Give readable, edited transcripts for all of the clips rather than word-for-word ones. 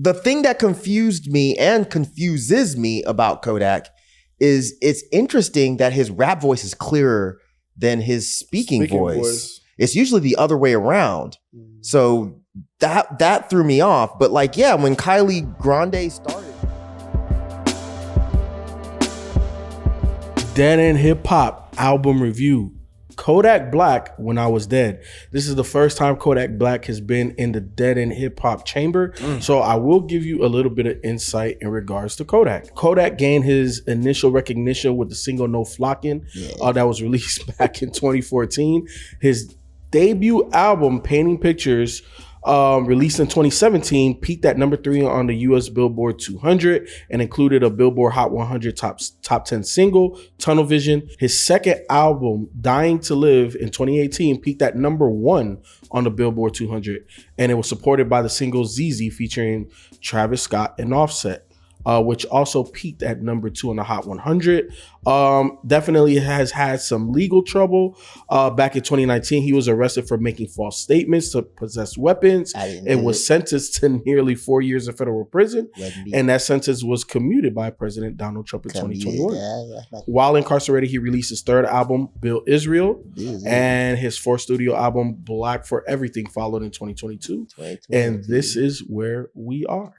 the thing that confused me and confuses me about Kodak is it's interesting that his rap voice is clearer than his speaking voice. It's usually the other way around. So that threw me off. But like, yeah, when Kylie Grande started. Dead End Hip Hop album review. Kodak Black, When I Was Dead. This is the first time Kodak Black has been in the Dead End Hip Hop chamber. So I will give you a little bit of insight in regards to Kodak. Kodak gained his initial recognition with the single No Flockin' that was released back in 2014. His debut album, Painting Pictures, released in 2017, peaked at number 3 on the US Billboard 200 and included a Billboard Hot 100 top 10 single, Tunnel Vision. His second album, Dying to Live, in 2018, peaked at number 1 on the Billboard 200, and it was supported by the single ZZ featuring Travis Scott and Offset. Which also peaked at number 2 on the Hot 100. Definitely has had some legal trouble. Back in 2019, he was arrested for making false statements to possess weapons and was sentenced to nearly 4 years in federal prison. And that sentence was commuted by President Donald Trump in 2021. While incarcerated, he released his third album, Bill Israel, and his fourth studio album, Black for Everything, followed in 2022. And this is where we are.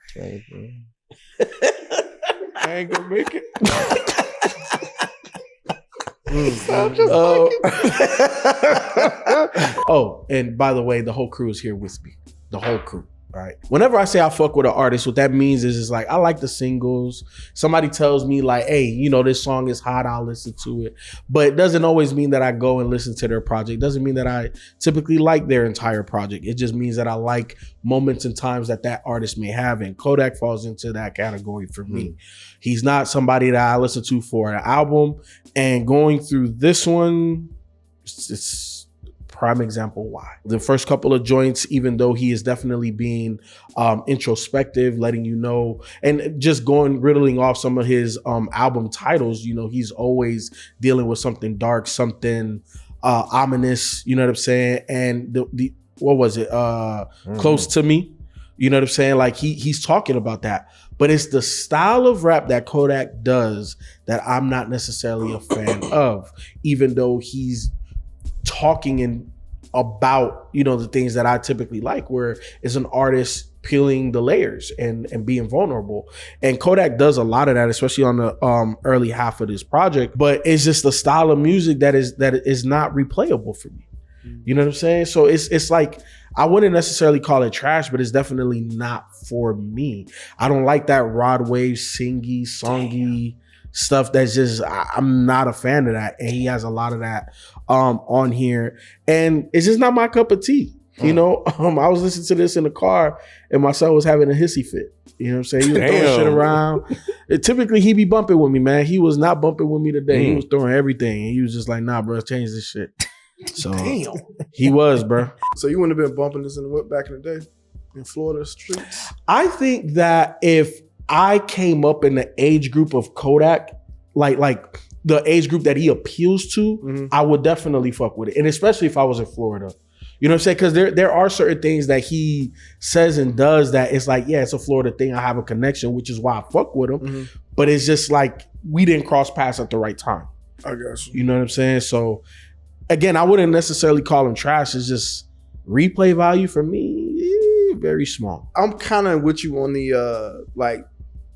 I ain't gonna make it. Oh, and by the way, the whole crew is here with me. The whole crew. All right. Whenever I say I fuck with an artist, what that means is like I like the singles. Somebody tells me like, hey, you know, this song is hot, I'll listen to it. But it doesn't always mean that I go and listen to their project. It doesn't mean that I typically like their entire project. It just means that I like moments and times that artist may have. And Kodak falls into that category for me. He's not somebody that I listen to for an album. And going through this one, it's prime example why. The first couple of joints, even though he is definitely being introspective, letting you know, and just riddling off some of his album titles, you know, he's always dealing with something dark, something ominous, you know what I'm saying? And the what was it? Close to Me, you know what I'm saying? Like he's talking about that. But it's the style of rap that Kodak does that I'm not necessarily a fan of, even though he's talking about, you know, the things that I typically like, where it's an artist peeling the layers and being vulnerable. And Kodak does a lot of that, especially on the early half of this project. But it's just the style of music that is not replayable for me. You know what I'm saying? So it's like, I wouldn't necessarily call it trash, but it's definitely not for me. I don't like that rod wave, singy, songy stuff. That's just, I'm not a fan of that. And he has a lot of that on here, and it's just not my cup of tea. You know, I was listening to this in the car and my son was having a hissy fit. You know what I'm saying? He was throwing shit around. Typically he be bumping with me, man. He was not bumping with me today. He was throwing everything. And he was just like, nah, bro, change this shit. So he was, bro. So you wouldn't have been bumping this in the whip back in the day in Florida streets? I think that if I came up in the age group of Kodak, like the age group that he appeals to, I would definitely fuck with it. And especially if I was in Florida. You know what I'm saying? Because there are certain things that he says and does that it's like, yeah, it's a Florida thing. I have a connection, which is why I fuck with him. But it's just like, we didn't cross paths at the right time. I guess. You know what I'm saying? So again, I wouldn't necessarily call him trash. It's just replay value for me, very small. I'm kind of with you on the, like,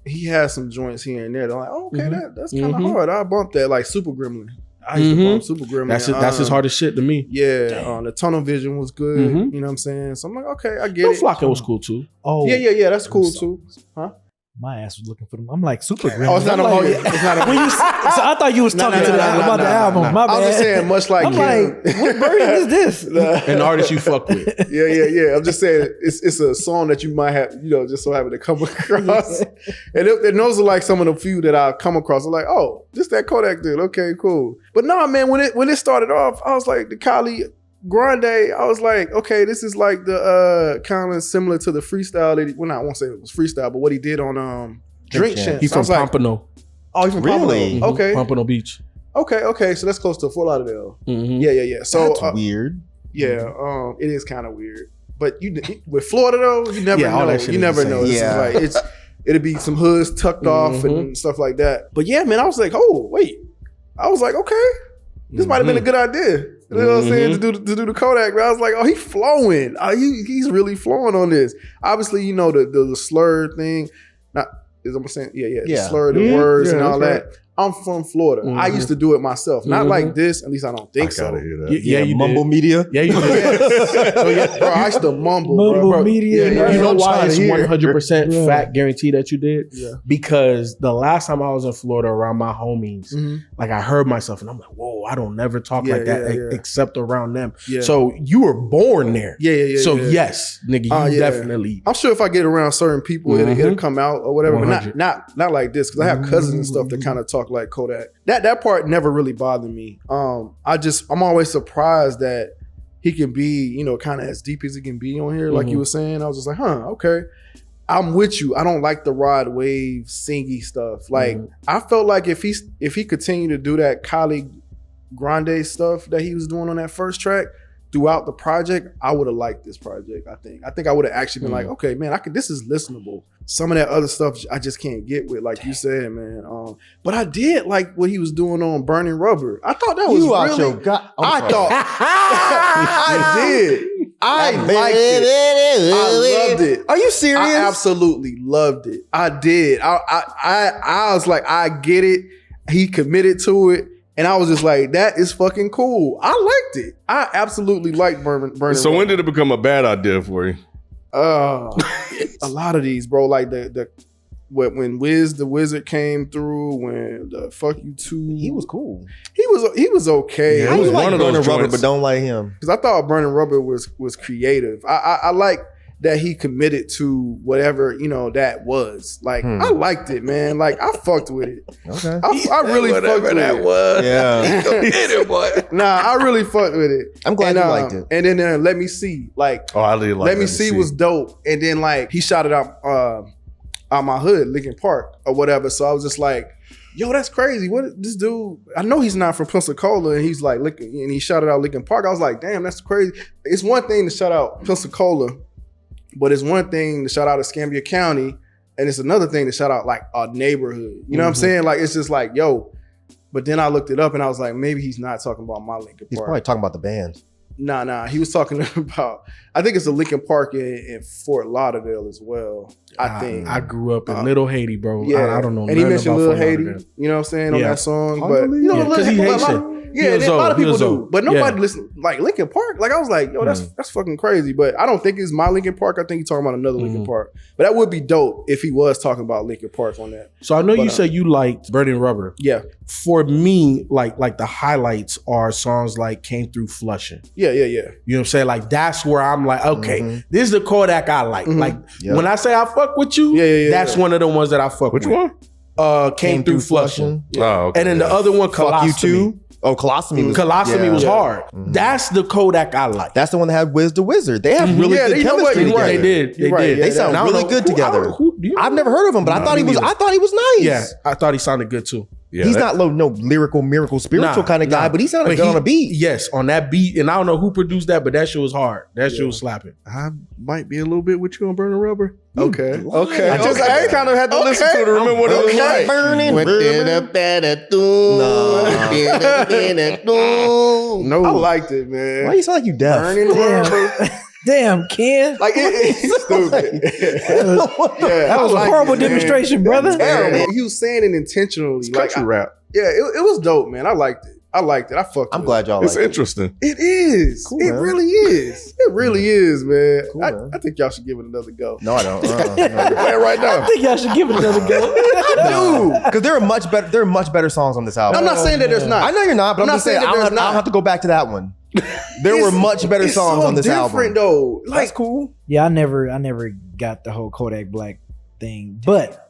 he has some joints here and there. They're like, oh, okay, that's kind of hard. I bumped that, like Super Gremlin. I used to bump Super Gremlin. That's his hardest shit to me. Yeah, the Tunnel Vision was good. You know what I'm saying? So I'm like, okay, I get it. No Flocka was cool too. Oh, yeah, that's cool too. Huh? My ass was looking for them. I'm like, Super Gremlin. Oh, it's not a it's not a so I thought you was talking about the album. My bad. I was just saying, much like I'm like, what version is this? An artist you fuck with. Yeah. I'm just saying, it's a song that you might have, you know, just so happen to come across. And those are like some of the few that I come across. I'm like, oh, just that Kodak dude. Okay, cool. But no, man, when it started off, I was like, the Kylie Grande, I was like, okay, this is like the kind of similar to the freestyle that I won't say it was freestyle, but what he did on Drink Champs. He's from Pompano. Oh, he's from Pompano. Okay. Pompano Beach. Okay. So that's close to Fort Lauderdale. Yeah. So that's weird. Yeah, it is kind of weird. But with Florida though, you never know. You never know. It'll be some hoods tucked off and stuff like that. But yeah, man, I was like, oh wait, I was like, okay, this might have been a good idea. You know what I'm saying? To do the Kodak, man. I was like, oh, he's flowing. He's really flowing on this. Obviously, you know the slur thing. I'm saying, the slur, the words and all that. Right. I'm from Florida. I used to do it myself. Not like this. At least I don't think so. Hear that. You mumble did. media. Yeah, you did. Bro, I used to mumble media. Yeah, you know why it's 100% fact guarantee that you did? Yeah. Because the last time I was in Florida around my homies, like I heard myself and I'm like, whoa, I don't never talk like that except around them. Yeah. So you were born there. So yes, nigga, you definitely. I'm sure if I get around certain people, it'll come out or whatever. But not like this, because I have cousins and stuff that kind of talk like Kodak. That part never really bothered me. I'm always surprised that he can be, you know, kind of as deep as he can be on here, like you were saying. I was just like, okay. I'm with you. I don't like the rod wave singy stuff. Like I felt like if he continued to do that Kali Grande stuff that he was doing on that first track throughout the project, I would have liked this project. I think I would have actually been like, okay, man, this is listenable. Some of that other stuff I just can't get with, like you said, man. But I did like what he was doing on Burning Rubber. I thought that was really. I did. I liked it. I loved it. Are you serious? I absolutely loved it. I did. I was like, I get it. He committed to it. And I was just like, that is fucking cool. I liked it. I absolutely liked Burning So when did it become a bad idea for you? A lot of these, bro. Like when Wiz the Wizard came through, when the Fuck You Too, he was cool. He was okay. Yeah, I was like one of those Burning Rubber, joints. but don't like him because I thought Burning Rubber was creative. I like that he committed to whatever, you know, that was. Like, I liked it, man. Like, I fucked with it. Okay. I really fucked with it. Was. Yeah. Nah, I really fucked with it. I'm glad you liked it. And then Let Me See. Like, I did like Let Me See was dope. And then, like, he shot it out my hood, Lincoln Park or whatever. So I was just like, yo, that's crazy. What this dude, I know he's not from Pensacola, and he's like, and he shot it out Lincoln Park. I was like, damn, that's crazy. It's one thing to shout out Pensacola, but it's one thing to shout out Escambia County, and it's another thing to shout out like a neighborhood. You know what I'm saying? Like, it's just like, yo. But then I looked it up and I was like, maybe he's not talking about my Lincoln Park. He's probably talking about the band. Nah. He was talking about, I think it's a Lincoln Park in Fort Lauderdale as well. I think. I grew up in Little Haiti, bro. Yeah. I don't know. And he mentioned Little Haiti, Lauderdale. you know what I'm saying, on that song. But Hardly. you know, because he Haitian. Yeah, a lot of people do, but nobody listen. Like Lincoln Park, like I was like, yo, that's fucking crazy. But I don't think it's my Lincoln Park. I think he's talking about another Lincoln Park. But that would be dope if he was talking about Lincoln Park on that. So I know you said you liked Burning Rubber. Yeah. For me, like the highlights are songs like Came Through Flushing. Yeah. You know what I'm saying? Like that's where I'm like, okay, this is the Kodak I like. Like when I say I fuck with you, that's one of the ones that I fuck with. Which one? Came Through Flushing. Yeah. Oh, okay. And then the other one, Fuck You Colostomy. Too. Oh, Colostomy was was hard. That's the Kodak I like. That's the one that had Wiz the Wizard. They have really good chemistry together. They did. They sound really good together. I've never heard of him, but I thought he was nice. Yeah, I thought he sounded good too. Yeah, he's not no lyrical, miracle, spiritual kind of guy, but he sounded good on a beat. Yes, on that beat. And I don't know who produced that, but that shit was hard. That shit was slapping. I might be a little bit with you on Burning Rubber. Okay. I kind of had to listen to it to remember what it was like. No, I liked it, man. Why you sound like you deaf? Burning Rubber. Damn, Ken. Like it's stupid. That was a horrible demonstration, brother. Terrible. He was saying it intentionally. It's country rap. Yeah, it was dope, man. I liked it. I fucked I'm with glad y'all It's liked interesting. it. It is. Cool, it man. really is. It really is, man. Cool, man. I think y'all should give it another go. No, I don't. Right I now. think y'all should give it another go. Dude. Because there are much better songs on this album. I'm not saying that there's not. I know you're not, but I'm just saying I don't have to go back to that one. There were much better songs on this album. Though. Like, That's cool. Yeah, I never got the whole Kodak Black thing, but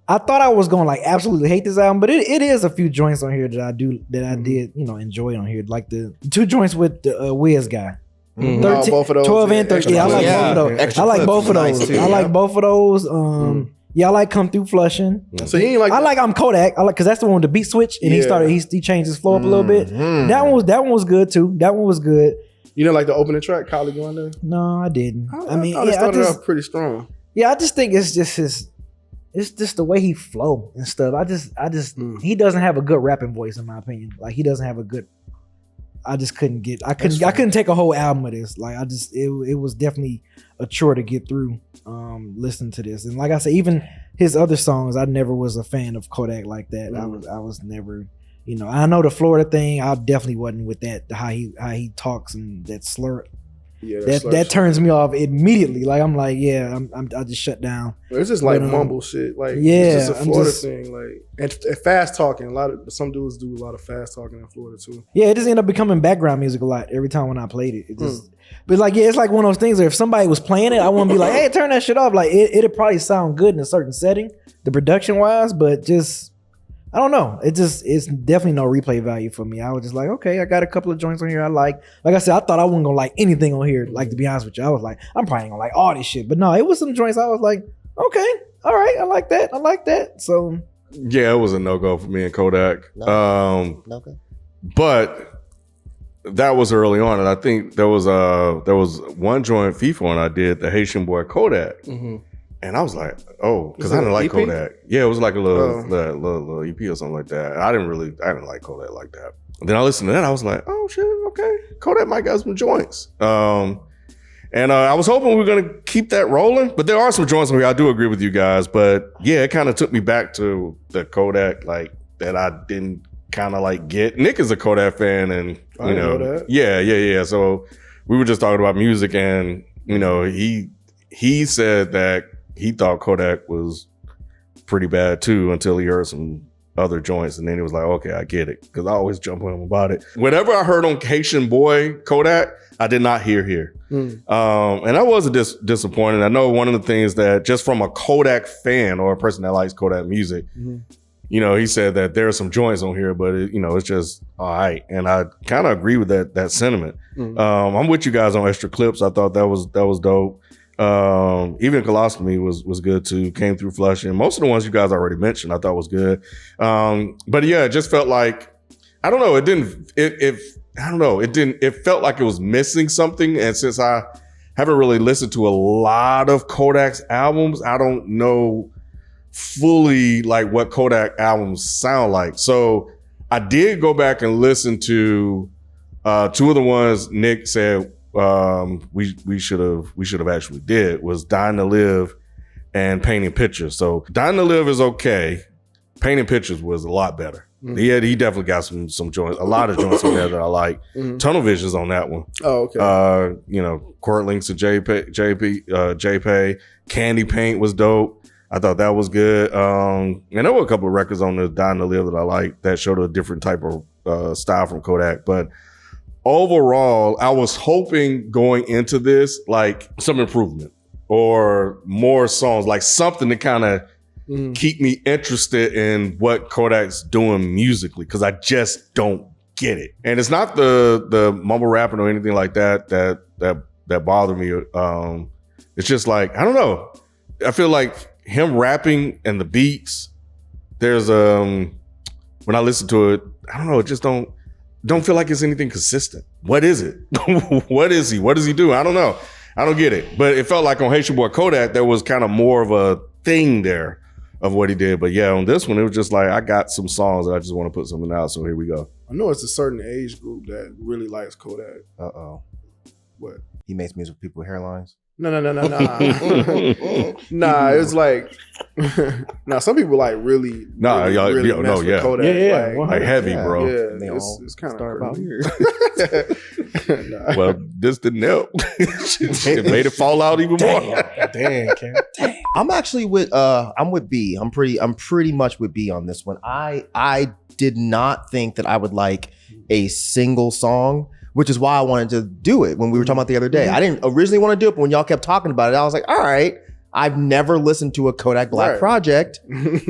I thought I was gonna like absolutely hate this album. But it is a few joints on here that I did enjoy on here, like the 2 joints with the Wiz guy. 13, both of those, 12 and 13. Yeah, I like Yeah. both of those. Extra I like clips both of was nice those. too, I like yeah. both of those. Yeah, I like Come Through Flushing. so he ain't like. I like I'm Kodak. I like because that's the one with the beat switch, and he changed his flow up a little bit. That one was good too. That one was good. You know, like the opening track, Collie going there? No, I didn't. I mean, it started off pretty strong. Yeah, I just think it's just it's just the way he flow and stuff. He doesn't have a good rapping voice in my opinion. Like he doesn't have a good. I couldn't take a whole album of this. Like it was definitely a chore to get through listening to this. And like I said, even his other songs, I never was a fan of Kodak like that. I was never, I know the Florida thing, I definitely wasn't with that, how he talks and that slur. Yeah, that turns me off immediately. Like I'm like, I just shut down. It's just like mumble shit. Like it's just a Florida thing. Like and fast talking. Some dudes do a lot of fast talking in Florida too. Yeah, it just ended up becoming background music a lot every time when I played it. But like, it's like one of those things where if somebody was playing it, I wouldn't be like, hey, turn that shit off. Like it'd probably sound good in a certain setting, the production wise, but just I don't know. It's definitely no replay value for me. I was just like, okay, I got a couple of joints on here I like. Like I said, I thought I wasn't gonna like anything on here. Like, to be honest with you, I was like, I'm probably ain't gonna like all this shit. But no, it was some joints I was like, okay, all right, I like that. So yeah, it was a no-go for me and Kodak. No go. But that was early on, and I think there was one joint Feefo and I did, the Haitian Boy Kodak. Mm-hmm. And I was like, oh, because I didn't like EP? Kodak. Yeah, it was like a little EP or something like that. I didn't like Kodak like that. And then I listened to that, I was like, oh shit, okay. Kodak might got some joints. And I was hoping we were gonna keep that rolling, but there are some joints where I do agree with you guys. But yeah, it kind of took me back to the Kodak like that I didn't kind of like get. Nick is a Kodak fan, and I know that. Yeah. So we were just talking about music, and he said that he thought Kodak was pretty bad too until he heard some other joints, and then he was like, okay, I get it, because I always jump on him about it. Whatever I heard on Haitian Boy Kodak, I did not hear here. And I was disappointed. I know one of the things that, just from a Kodak fan or a person that likes Kodak music, he said that there are some joints on here, but it's just all right. And I kind of agree with that sentiment. I'm with you guys on Extra Clips. I thought that was dope. Even Colostomy was good too. Came through Flushing. Most of the ones you guys already mentioned I thought was good. But yeah, it just felt like, I don't know, it felt like it was missing something. And since I haven't really listened to a lot of Kodak's albums, I don't know fully like what Kodak albums sound like. So I did go back and listen to two of the ones Nick said we should have actually did, was Dying to Live and Painting Pictures. So Dying to Live is okay. Painting Pictures was a lot better. He definitely got some joints, a lot of joints on there that I like. Tunnel Vision's on that one. Oh, okay. Court Links to JPay. Candy Paint was dope. I thought that was good. And there were a couple of records on the Dying to Live that I liked that showed a different type of style from Kodak. But overall, I was hoping going into this, like some improvement or more songs, like something to kind of keep me interested in what Kodak's doing musically, because I just don't get it. And it's not the mumble rapping or anything like that bothered me. It's just like, I don't know. I feel like him rapping and the beats, there's when I listen to it, I don't know, it just don't feel like it's anything consistent. What is it? What is he? What does he do? I don't know. I don't get it. But it felt like on Haitian Boy Kodak, there was kind of more of a thing there of what he did. But yeah, on this one, it was just like, I got some songs that I just want to put something out. So here we go. I know it's a certain age group that really likes Kodak. Uh-oh. What? He makes music with people with hairlines? No. Nah, it's like, some people like really. Nah, y'all, really no, yeah. Kodak. Yeah. Like heavy, bro. Yeah, it's kind of start about here. Nah. Well, this didn't help. It made it fall out even more. Damn, Cam. I'm actually with I'm with B. I'm pretty much with B on this one. I did not think that I would like a single song, which is why I wanted to do it when we were talking about the other day. I didn't originally want to do it, but when y'all kept talking about it, I was like, all right, I've never listened to a Kodak Black project.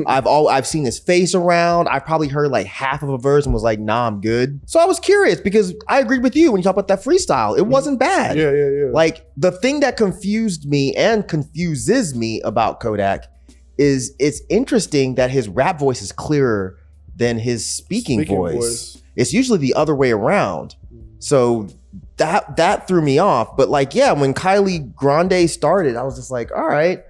I've seen his face around. I probably heard like half of a verse and was like, nah, I'm good. So I was curious because I agreed with you when you talk about that freestyle. It wasn't bad. Yeah. Like the thing that confused me and confuses me about Kodak is it's interesting that his rap voice is clearer than his speaking voice. It's usually the other way around. So that threw me off. But like, yeah, when Kylie Grande started, I was just like, all right,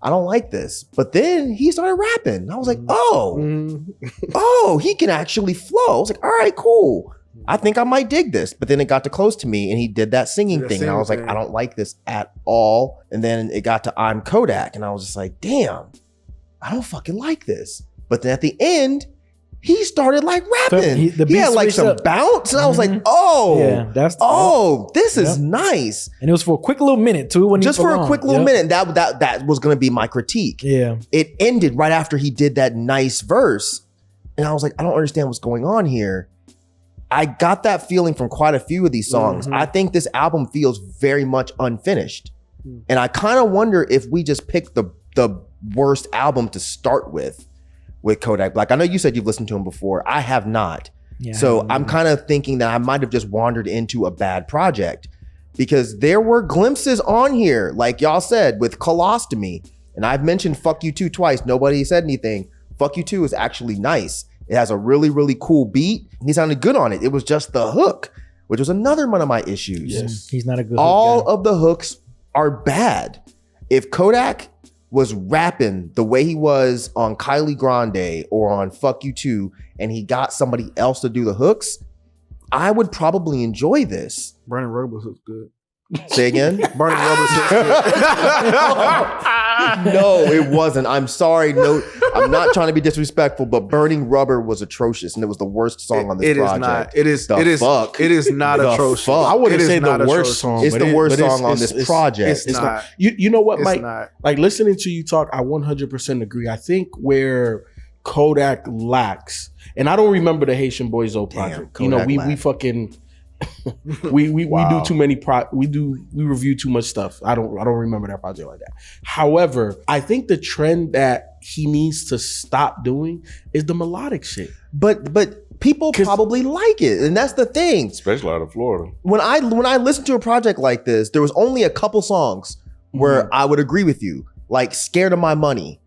I don't like this. But then he started rapping. I was like, oh, he can actually flow. I was like, all right, cool. I think I might dig this. But then it got too close to me and he did that singing thing. And I was like, I don't like this at all. And then it got to I'm Kodak. And I was just like, damn, I don't fucking like this. But then at the end, he started like rapping. He had like some bounce. And I was like, this is nice. And it was for a quick little minute too. Just for a quick little minute. That was going to be my critique. Yeah. It ended right after he did that nice verse. And I was like, I don't understand what's going on here. I got that feeling from quite a few of these songs. I think this album feels very much unfinished. And I kind of wonder if we just picked the worst album to start with Kodak Black. I know you said you've listened to him before. I have not. Yeah, so I'm kind of thinking that I might have just wandered into a bad project because there were glimpses on here, like y'all said, with Colostomy. And I've mentioned Fuck You Too twice. Nobody said anything. Fuck You Too is actually nice. It has a really, really cool beat. He sounded good on it. It was just the hook, which was another one of my issues. Yes. He's not a good All hook guy. of the hooks are bad. If Kodak was rapping the way he was on Kylie Grande or on Fuck You Too, and he got somebody else to do the hooks, I would probably enjoy this. Burning Rubber looks good. Say again? Burning Rubber looks good. No, it wasn't. I'm sorry. No, I'm not trying to be disrespectful, but Burning Rubber was atrocious, and it was the worst song on this project. It is not atrocious. I wouldn't say the worst song. It's the worst song on this project. It's not. You know what, Mike? Not. Like listening to you talk, I 100% agree. I think where Kodak lacks, and I don't remember the Haitian Boy project. Kodak we lack. fucking we do too many we review too much stuff. I don't remember that project like that. However, I think the trend that he needs to stop doing is the melodic shit. But people probably like it, and that's the thing. Especially out of Florida. When I listen to a project like this, there was only a couple songs where I would agree with you, like "Scared of My Money."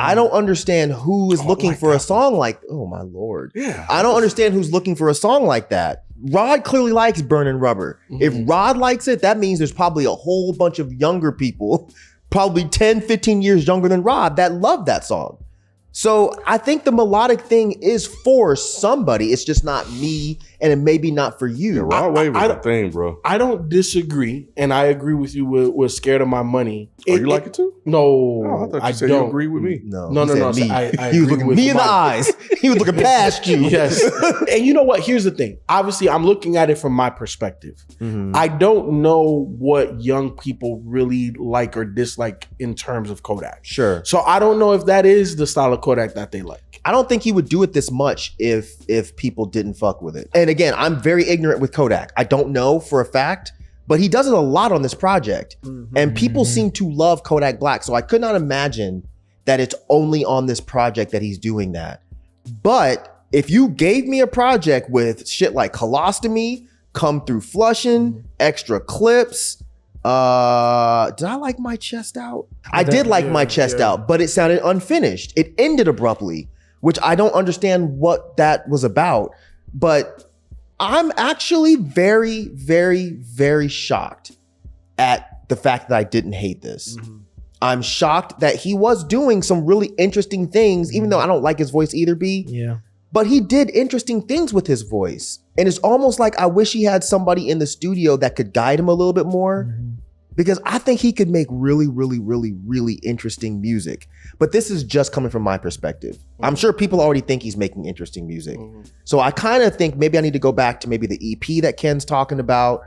I don't understand who is looking for a song like, oh my Lord. Yeah. I don't understand who's looking for a song like that. Rod clearly likes Burning Rubber. If Rod likes it, that means there's probably a whole bunch of younger people, probably 10, 15 years younger than Rod, that love that song. So I think the melodic thing is for somebody. It's just not me, and it may be not for you. Yeah, Rod Wave is a thing, bro. I don't disagree, and I agree with you with Scared of My Money. You like it too? No, oh, I thought you said don't. You agree with me. No. Me. I he was looking me in the eyes. He was looking past you. Yes. And you know what? Here's the thing. Obviously, I'm looking at it from my perspective. I don't know what young people really like or dislike in terms of Kodak. Sure. So I don't know if that is the style of Kodak that they like. I don't think he would do it this much if people didn't fuck with it. And again, I'm very ignorant with Kodak. I don't know for a fact, but he does it a lot on this project. And people seem to love Kodak Black. So I could not imagine that it's only on this project that he's doing that. But if you gave me a project with shit like Colostomy, Come Through Flushing, Extra Clips, did I like My Chest Out? I did like My Chest Out, but it sounded unfinished. It ended abruptly, which I don't understand what that was about. But I'm actually very, very, very shocked at the fact that I didn't hate this. I'm shocked that he was doing some really interesting things, even though I don't like his voice either, B. Yeah. But he did interesting things with his voice. And it's almost like I wish he had somebody in the studio that could guide him a little bit more. Because I think he could make really, really, really, really interesting music. But this is just coming from my perspective. I'm sure people already think he's making interesting music. So I kind of think maybe I need to go back to maybe the EP that Ken's talking about,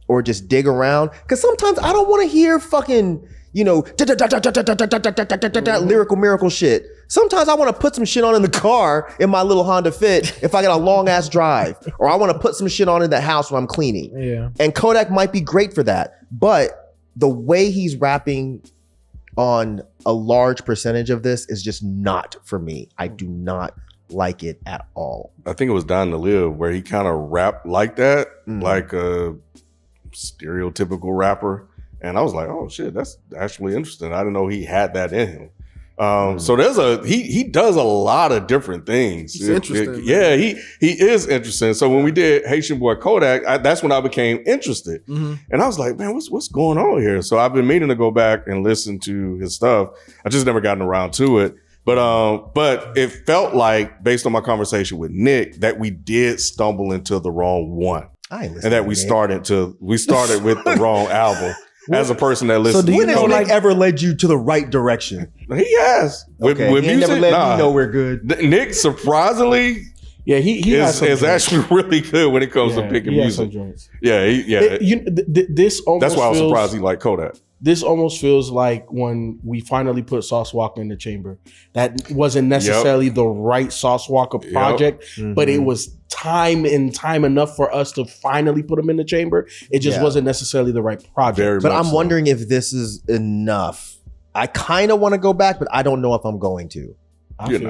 or just dig around. Because sometimes I don't want to hear fucking, lyrical miracle shit. Sometimes I want to put some shit on in the car in my little Honda Fit if I got a long ass drive, or I want to put some shit on in the house when I'm cleaning. Yeah. And Kodak might be great for that. But the way he's rapping on a large percentage of this is just not for me. I do not like it at all. I think it was Dying to Live where he kind of rapped like that, like a stereotypical rapper. And I was like, oh shit, that's actually interesting. I didn't know he had that in him. So he does a lot of different things. He's interesting. Yeah, he is interesting. So when we did Haitian Boy Kodak, that's when I became interested. Mm-hmm. And I was like, man, what's going on here? So I've been meaning to go back and listen to his stuff. I just never gotten around to it. But it felt like, based on my conversation with Nick, that we did stumble into the wrong one. And that we started with the wrong album. As a person that listens, do you when has know, Nick like, ever led you to the right direction? he has. With He ain't music, never let me know we're good. Nick, surprisingly, Yeah, he has some is joints. actually really good when it comes to picking he has some music. joints. Yeah. This almost That's why I was feels, surprised he liked Kodak. This almost feels like when we finally put Sauce Walker in the chamber. That wasn't necessarily the right Sauce Walker project, but it was time enough for us to finally put him in the chamber. It just wasn't necessarily the right project. But I'm wondering if this is enough. I kind of want to go back, but I don't know if I'm going to.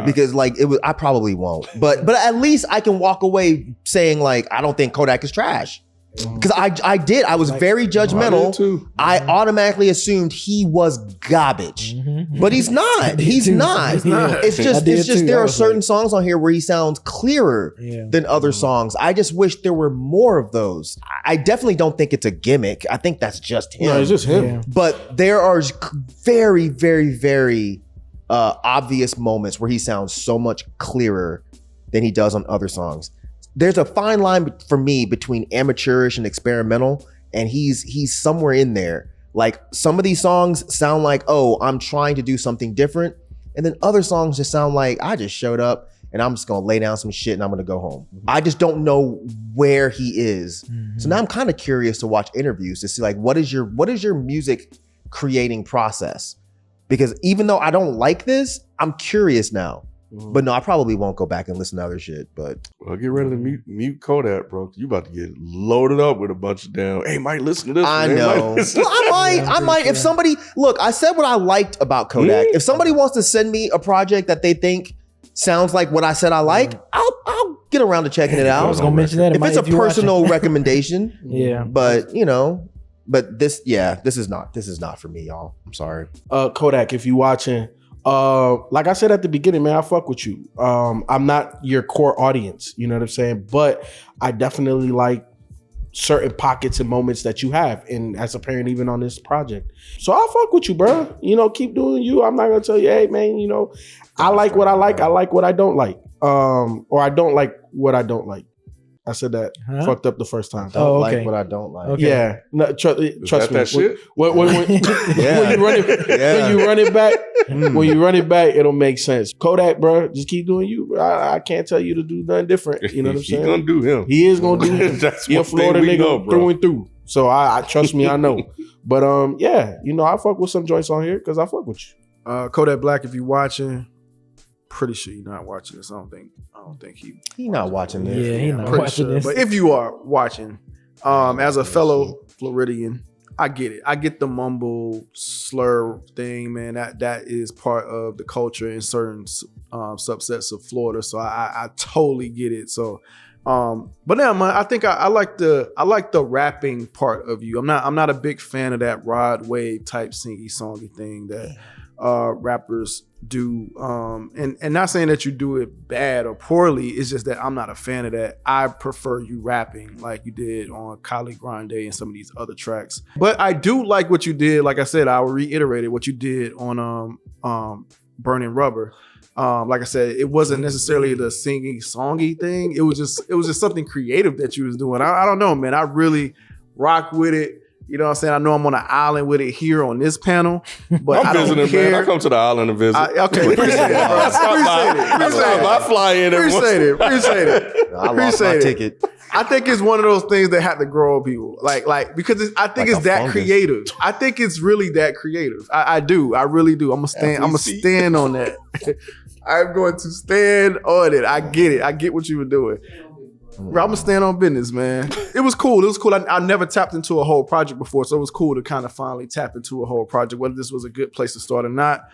Because like I probably won't. But at least I can walk away saying like I don't think Kodak is trash. Because I was very judgmental. I automatically assumed he was garbage, but he's not. He's not. It's just there are certain songs on here where he sounds clearer than other songs. I just wish there were more of those. I definitely don't think it's a gimmick. I think that's just him. No, it's just him. Yeah. But there are very, very, very obvious moments where he sounds so much clearer than he does on other songs. There's a fine line for me between amateurish and experimental, and he's somewhere in there. Like some of these songs sound like, oh, I'm trying to do something different, and then other songs just sound like I just showed up and I'm just gonna lay down some shit and I'm gonna go home. I just don't know where he is. So now I'm kind of curious to watch interviews to see like what is your music creating process? Because even though I don't like this, I'm curious now. But no, I probably won't go back and listen to other shit. But well, get ready to mute Kodak, bro. You about to get loaded up with a bunch of damn. Hey, Mike, listen to this. I man. know. Well, I might. If somebody look, I said what I liked about Kodak. If somebody wants to send me a project that they think sounds like what I said I like, I'll get around to checking it out. I was gonna mention that. If it's a personal recommendation, But but this is not for me, y'all. I'm sorry. Kodak, if you watching, like I said at the beginning, man, I fuck with you. I'm not your core audience, you know what I'm saying? But I definitely like certain pockets and moments that you have, and that's apparent even on this project. So I'll fuck with you, bro. You know, keep doing you. I'm not gonna tell you, hey man, you know, I like what I like. I like what I don't like. Or I don't like what I don't like. I said that fucked up the first time. Don't like what I don't like. Okay. Yeah, no, trust me. That shit? When you run it back, it'll make sense. Kodak, bro, just keep doing you. Bro. I can't tell you to do nothing different. You know what I'm saying? He's gonna do him. He is gonna do him. That's He a one Florida thing we nigga know, bro. through and through. So I trust me, I know. But yeah, you know, I fuck with some joints on here because I fuck with you. Kodak Black, if you're watching, pretty sure you're not watching this. I don't think He not watching this. Yeah, he not pretty watching sure. this. But if you are watching, as a fellow Floridian, I get it. I get the mumble slur thing, man. That is part of the culture in certain subsets of Florida. So I totally get it. So, but now, man, I think I like the rapping part of you. I'm not a big fan of that Rod Wave type singy-songy thing that rappers do. And not saying that you do it bad or poorly. It's just that I'm not a fan of that. I prefer you rapping like you did on Kali Grande and some of these other tracks. But I do like what you did. Like I said, I will reiterate it, what you did on Burning Rubber. Like I said, it wasn't necessarily the singing songy thing. It was just something creative that you was doing. I don't know, man. I really rock with it. You know what I'm saying? I know I'm on an island with it here on this panel, but I don't visiting, care. man. I come to the island and visit. Okay, appreciate it. I fly in every once in a while. Appreciate it. I lost my ticket. I think it's one of those things that have to grow on people, like because I think Like it's a that fungus. creative. I think it's really that creative. I do. I really do. I'm gonna stand on that. I'm going to stand on it. I get it. I get what you were doing. Bro, I'm gonna stand on business, man. It was cool. I never tapped into a whole project before, so it was cool to kind of finally tap into a whole project. Whether this was a good place to start or not,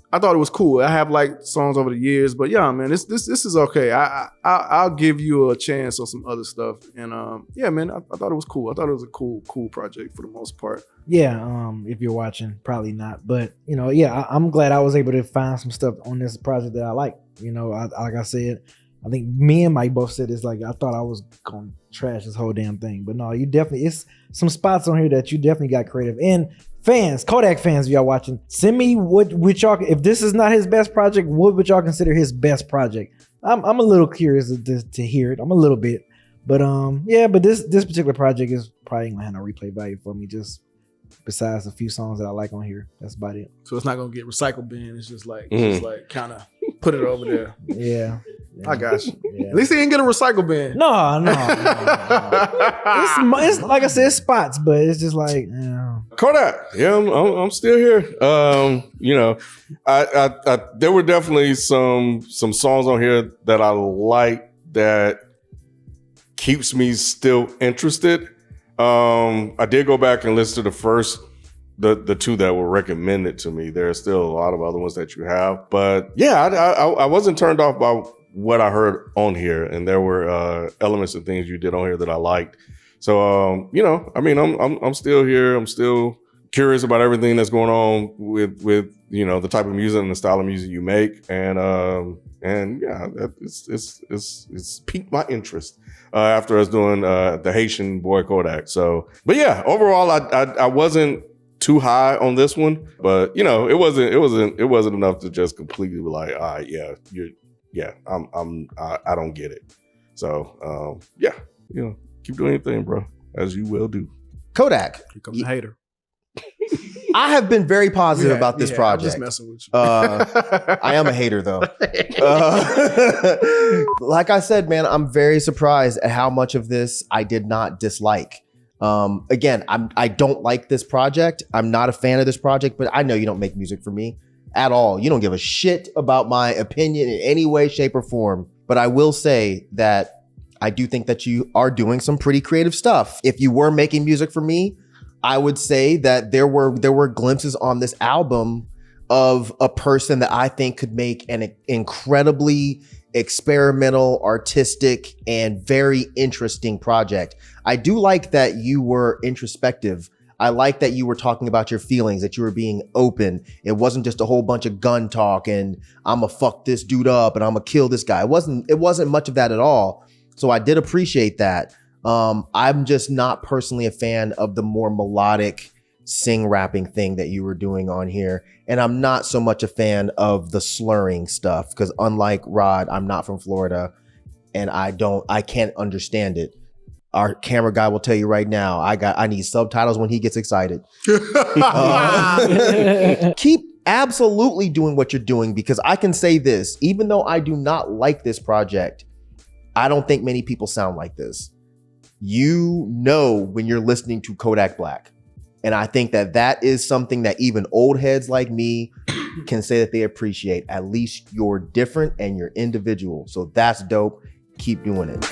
I thought it was cool. I have liked songs over the years, but yeah, man, this is okay. I'll give you a chance on some other stuff, and yeah, man, I thought it was cool. I thought it was a cool project for the most part. Yeah, if you're watching, probably not, but you know, yeah, I'm glad I was able to find some stuff on this project that I like. You know, like I said, I think me and Myke both said it's like I thought I was gonna trash this whole damn thing, but no, you definitely, it's some spots on here that you definitely got creative. And fans, Kodak fans, if y'all watching, send me what y'all, if this is not his best project, what would y'all consider his best project? I'm a little curious to hear it. I'm a little bit, but yeah, but this particular project is probably gonna have no replay value for me. Just besides a few songs that I like on here, that's about it. So it's not gonna get recycle bin. It's just like kind of put it over there. Yeah. I got you. Yeah. At least he didn't get a recycle bin. No. It's like I said, it's spots, but it's just like, you know. Kodak, yeah, I'm still here. You know, I there were definitely some songs on here that I like that keeps me still interested. I did go back and listen to the two that were recommended to me. There are still a lot of other ones that you have, but yeah, I wasn't turned off by what I heard on here, and there were elements and things you did on here that I liked. So you know, I mean, I'm still here. I'm still curious about everything that's going on with you know, the type of music and the style of music you make, and yeah, it's piqued my interest after I was doing the Haitian Boy Kodak. So, but yeah, overall, I wasn't too high on this one, but you know, it wasn't enough to just completely be like, all right, yeah, I don't get it. So yeah, you know, keep doing your thing, bro, as you will do. Kodak. Here comes the hater. I have been very positive about this project. I'm just messing with you. I am a hater though. Like I said, man, I'm very surprised at how much of this I did not dislike. Again, I don't like this project. I'm not a fan of this project, but I know you don't make music for me at all. You don't give a shit about my opinion in any way, shape, or form. But I will say that I do think that you are doing some pretty creative stuff. If you were making music for me, I would say that there were glimpses on this album of a person that I think could make an incredibly experimental, artistic, and very interesting project. I do like that you were introspective. I like that you were talking about your feelings, that you were being open. It wasn't just a whole bunch of gun talk and I'm gonna fuck this dude up and I'm gonna kill this guy. It wasn't much of that at all. So I did appreciate that. I'm just not personally a fan of the more melodic sing rapping thing that you were doing on here. And I'm not so much a fan of the slurring stuff because unlike Rod, I'm not from Florida and I can't understand it. Our camera guy will tell you right now, I need subtitles when he gets excited. Keep absolutely doing what you're doing because I can say this, even though I do not like this project, I don't think many people sound like this. You know when you're listening to Kodak Black. And I think that is something that even old heads like me can say that they appreciate. At least you're different and you're individual. So that's dope. Keep doing it.